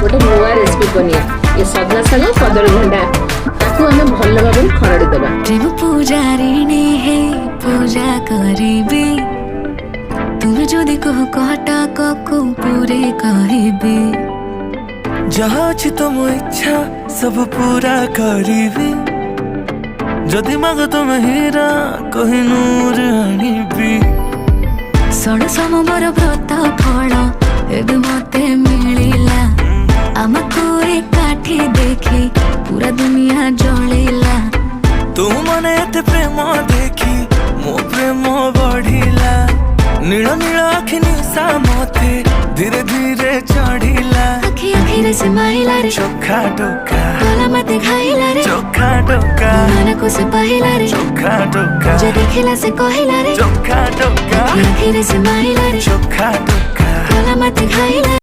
गोटे नुआ रेसिपी बनिया ये सजना साग कदली भंडा ताकू आम भल भाव खरड़ी देबा। प्रेम पूजारिणी है पूजा करिबे तुम जदि कह कहटा को पूरे कहबे जहाँ अछि तुम इच्छा सब पूरा करिबे जदि माग तुम हीरा कोहिनूर आनिबी षण समर व्रत फल एबे मते मिलिला आमको एकाठी देखी पूरा दुनिया जलिला तू मने एते प्रेम देखी मो प्रेम बढ़िला नील नील आखि निशा मते धीरे धीरे चढ़िला आखि आखिरे से माहिला रे चोखा टोका गला मते खाइला रे चोखा टोका मन को से पहिला रे चोखा टोका जे देखिला से कहिला रे चोखा टोका आखि आखिरे से माहिला रे चोखा टोका गला मते खाइला